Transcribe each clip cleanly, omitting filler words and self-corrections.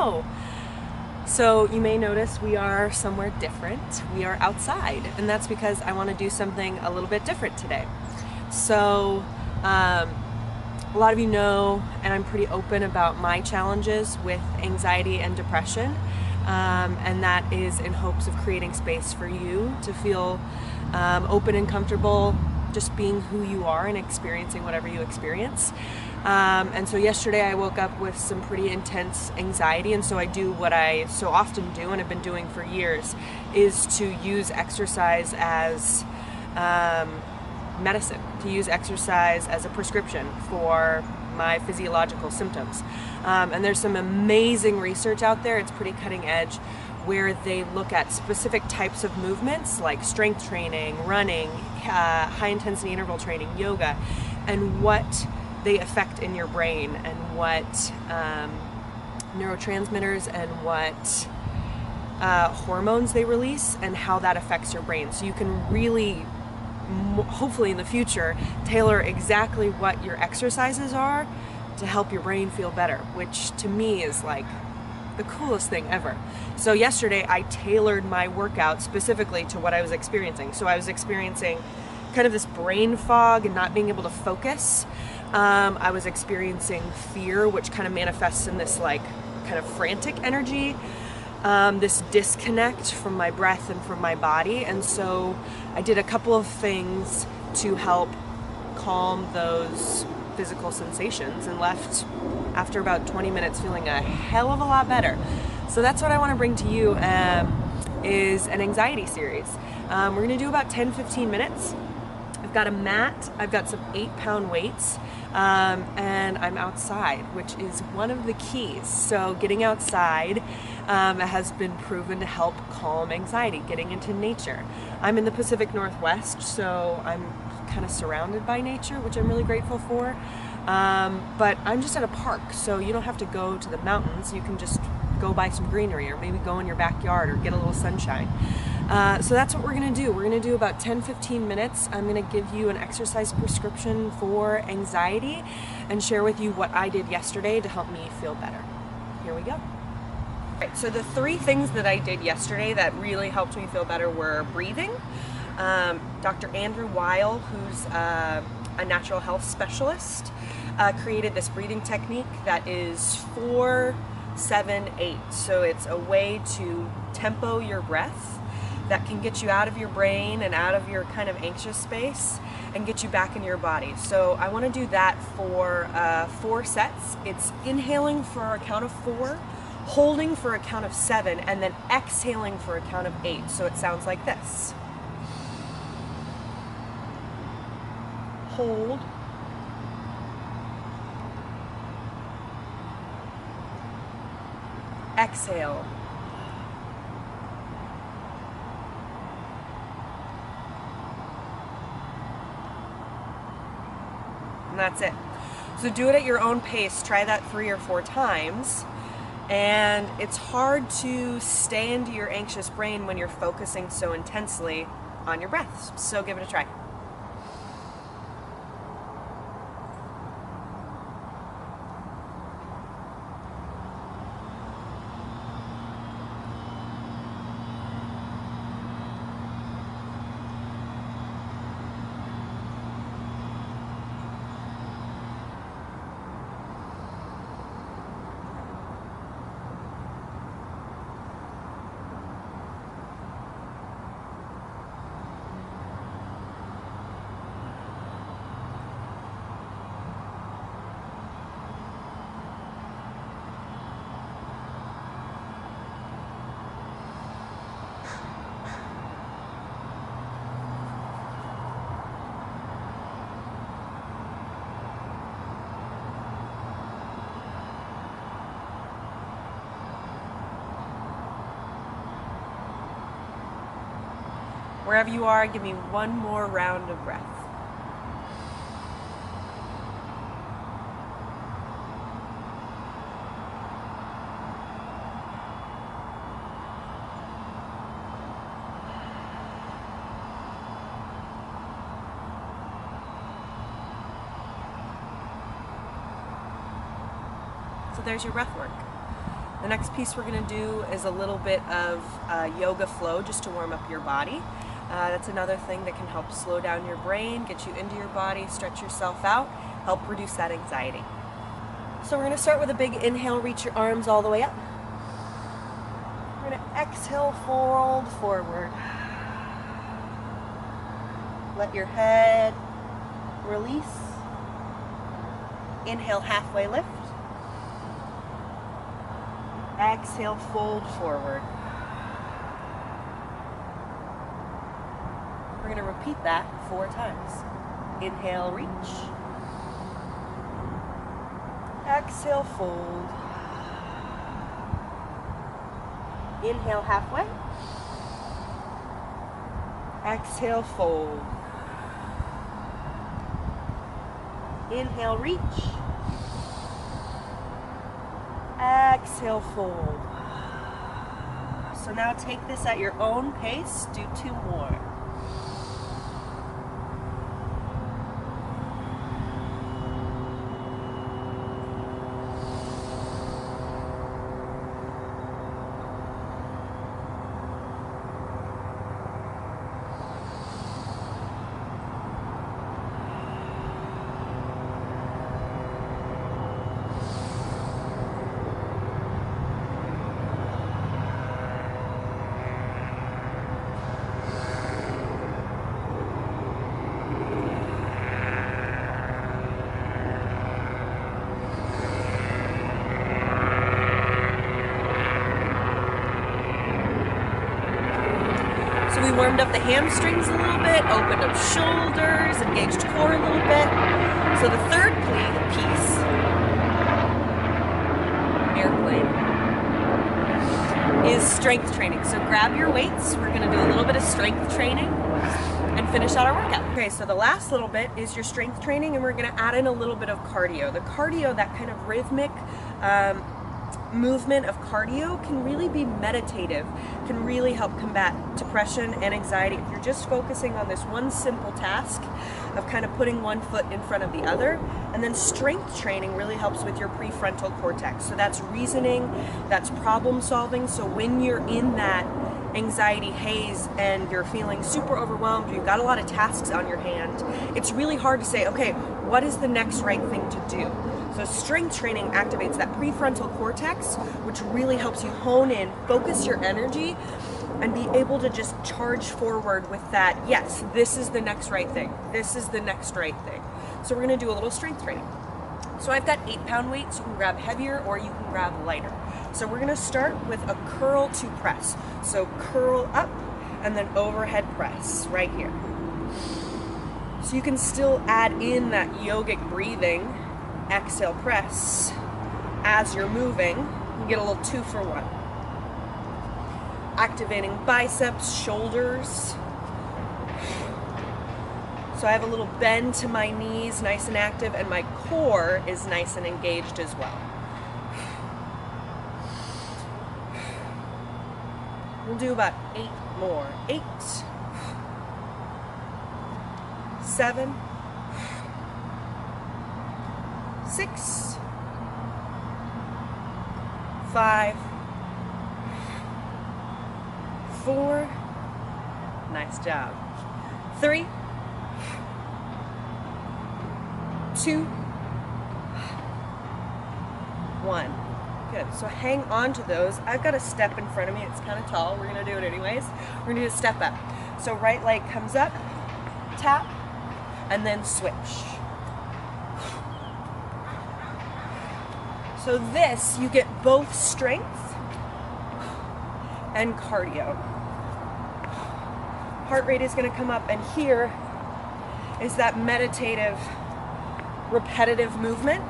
Hello! So you may notice we are somewhere different. We are outside, and that's because I want to do something a little bit different today. So a lot of you know, and I'm pretty open about my challenges with anxiety and depression, and that is in hopes of creating space for you to feel open and comfortable just being who you are and experiencing whatever you experience. And so yesterday I woke up with some pretty intense anxiety, and so I do what I so often do and have been doing for years, is to use exercise as medicine, to use exercise as a prescription for my physiological symptoms. And there's some amazing research out there, it's pretty cutting edge, where they look at specific types of movements like strength training, running, high intensity interval training, yoga, and what they affect in your brain, and what neurotransmitters and what hormones they release, and how that affects your brain. So you can really, hopefully in the future, tailor exactly what your exercises are to help your brain feel better, which to me is like the coolest thing ever. So yesterday I tailored my workout specifically to what I was experiencing. So I was experiencing kind of this brain fog and not being able to focus. I was experiencing fear, which kind of manifests in this like kind of frantic energy, this disconnect from my breath and from my body. And so I did a couple of things to help calm those physical sensations, and left after about 20 minutes feeling a hell of a lot better. So that's what I want to bring to you, is an anxiety series. We're going to do about 10-15 minutes. I've got a mat, I've got some 8-pound weights, and I'm outside, which is one of the keys. So getting outside has been proven to help calm anxiety, getting into nature. I'm in the Pacific Northwest, so I'm kind of surrounded by nature, which I'm really grateful for. But I'm just at a park, so you don't have to go to the mountains. You can just go buy some greenery, or maybe go in your backyard, or get a little sunshine. So that's what we're going to do. We're going to do about 10-15 minutes. I'm going to give you an exercise prescription for anxiety and share with you what I did yesterday to help me feel better. Here we go. Right, so the 3 things that I did yesterday that really helped me feel better were breathing. Dr. Andrew Weil, who's a natural health specialist, created this breathing technique that is 4-7-8. So it's a way to tempo your breath that can get you out of your brain and out of your kind of anxious space and get you back in your body. So I want to do that for 4 sets. It's inhaling for a count of 4, holding for a count of 7, and then exhaling for a count of 8. So it sounds like this. Hold, exhale, and that's it. So do it at your own pace. Try that 3 or 4 times. And it's hard to stay into your anxious brain when you're focusing so intensely on your breath. So give it a try. Wherever you are, give me one more round of breath. So there's your breath work. The next piece we're going to do is a little bit of yoga flow just to warm up your body. That's another thing that can help slow down your brain, get you into your body, stretch yourself out, help reduce that anxiety. So we're going to start with a big inhale, reach your arms all the way up. We're going to exhale, fold forward. Let your head release. Inhale, halfway lift. Exhale, fold forward. We're going to repeat that 4 times. Inhale, reach. Exhale, fold. Inhale, halfway. Exhale, fold. Inhale, reach. Exhale, fold. So now take this at your own pace. Do 2 more. So we warmed up the hamstrings a little bit, opened up shoulders, engaged core a little bit. So the third piece, airplane, is strength training. So grab your weights. We're going to do a little bit of strength training and finish out our workout. Okay, so the last little bit is your strength training, and we're going to add in a little bit of cardio. The cardio, that kind of rhythmic movement of cardio, can really be meditative, can really help combat depression and anxiety. If you're just focusing on this one simple task of kind of putting one foot in front of the other. And then strength training really helps with your prefrontal cortex. So that's reasoning, that's problem solving. So when you're in that anxiety haze and you're feeling super overwhelmed, you've got a lot of tasks on your hand, it's really hard to say, okay, what is the next right thing to do? So strength training activates that prefrontal cortex, which really helps you hone in, focus your energy, and be able to just charge forward with that, yes, this is the next right thing. This is the next right thing. So we're gonna do a little strength training. So I've got 8-pound weights. You can grab heavier or you can grab lighter. So we're gonna start with a curl to press. So curl up and then overhead press right here. So you can still add in that yogic breathing, exhale press, as you're moving. You get a little 2 for 1. Activating biceps, shoulders. So I have a little bend to my knees, nice and active, and my core is nice and engaged as well. We'll do about 8 more. 8, 7, 6, 5, 4, nice job. 3, 2, 1. Good. So hang on to those. I've got a step in front of me. It's kind of tall. We're going to do it anyways. We're going to do a step up. So right leg comes up, tap, and then switch. So this, you get both strength and cardio. Heart rate is going to come up, and here is that meditative, repetitive movement.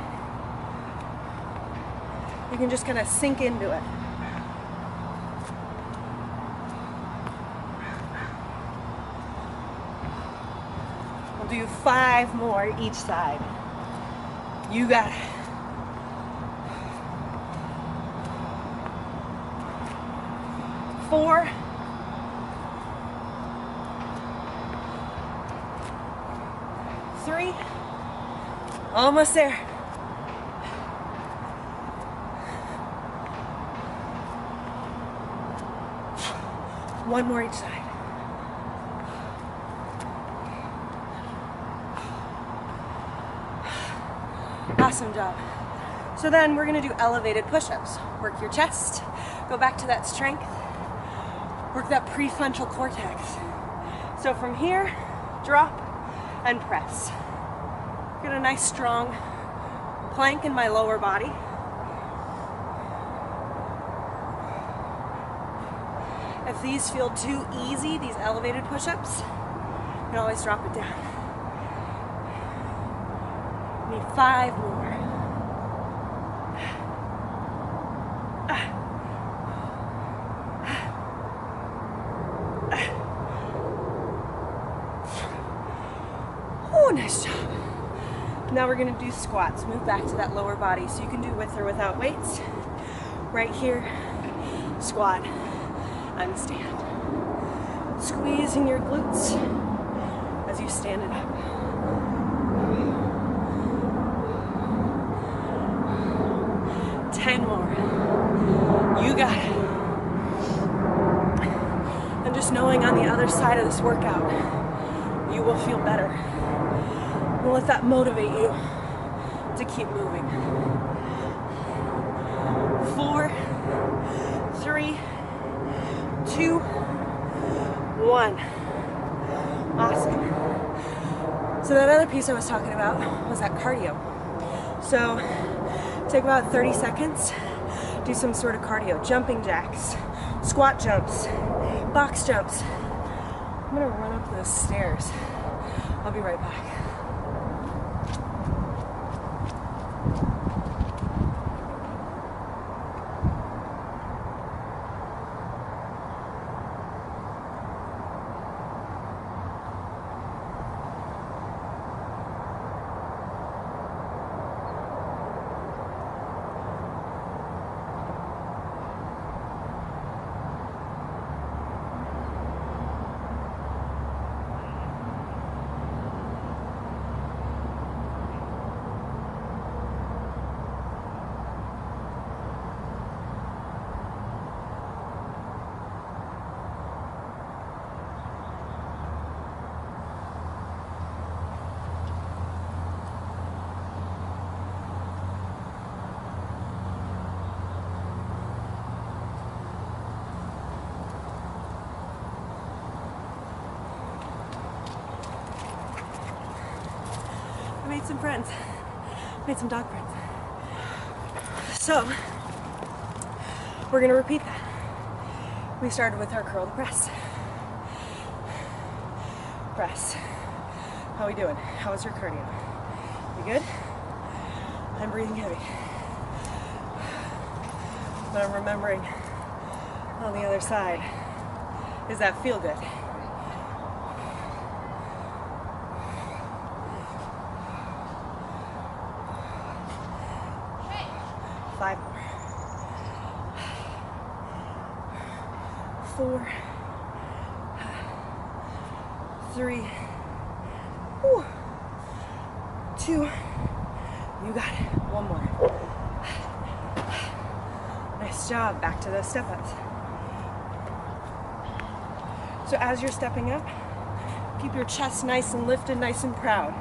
You can just kind of sink into it. We'll do 5 more each side. You got it. 4, 3, almost there. One more each side. Awesome job. So then we're gonna do elevated push-ups. Work your chest, go back to that strength, work that prefrontal cortex. So from here, drop and press. Get a nice strong plank in my lower body. If these feel too easy, these elevated push-ups, you can always drop it down. Need 5 more. Oh, nice job. Now we're gonna do squats. Move back to that lower body. So you can do with or without weights. Right here, squat and stand. Squeezing your glutes as you stand it up. Ten more. You got it. And just knowing on the other side of this workout, you will feel better. And let that motivate you to keep moving. 4, 3, 2, 1. Awesome. So that other piece I was talking about was that cardio. So take about 30 seconds, do some sort of cardio. Jumping jacks, squat jumps, box jumps. I'm gonna run up those stairs. I'll be right back. Made some friends, made some dog friends. So, we're gonna repeat that. We started with our curl to press. Press. How we doing? How was your cardio? You good? I'm breathing heavy. But I'm remembering on the other side, does that feel good? Five more. 4, 3, 2, you got it. One more. Nice job. Back to those step ups. So as you're stepping up, keep your chest nice and lifted, nice and proud.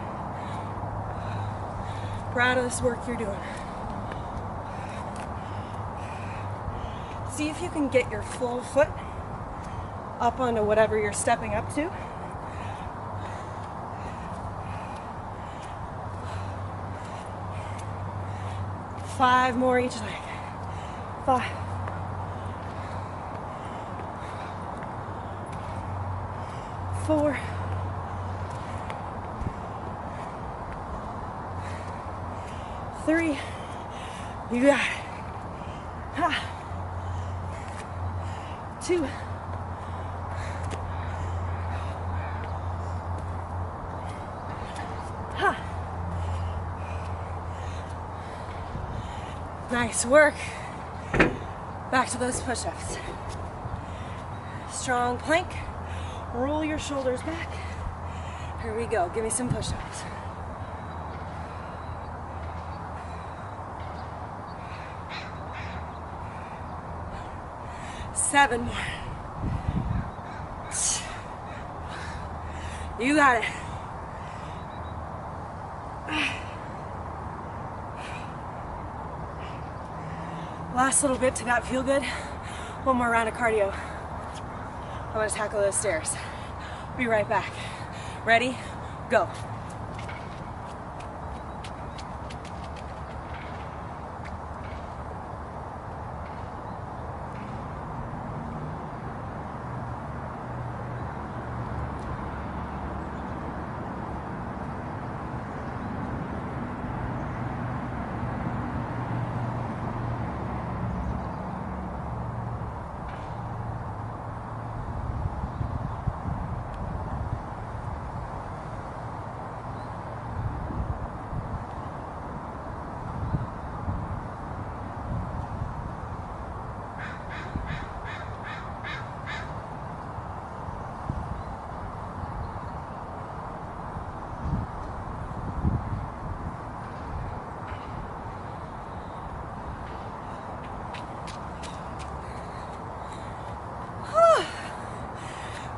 Proud of this work you're doing. See if you can get your full foot up onto whatever you're stepping up to. Five more each leg. 5. 4. 3. You got it. 2. Nice work. Back to those push-ups. Strong plank. Roll your shoulders back. Here we go. Give me some push-ups. 7 more. You got it. Last little bit to that feel good. One more round of cardio. I'm gonna tackle those stairs. Be right back. Ready? Go.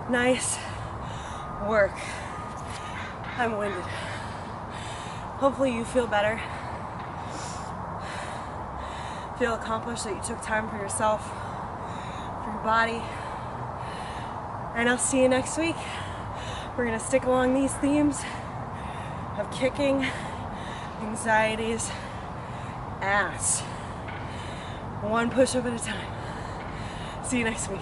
Nice work. I'm winded. Hopefully you feel better. Feel accomplished that you took time for yourself, for your body. And I'll see you next week. We're gonna stick along these themes of kicking anxiety's ass. One push-up at a time. See you next week.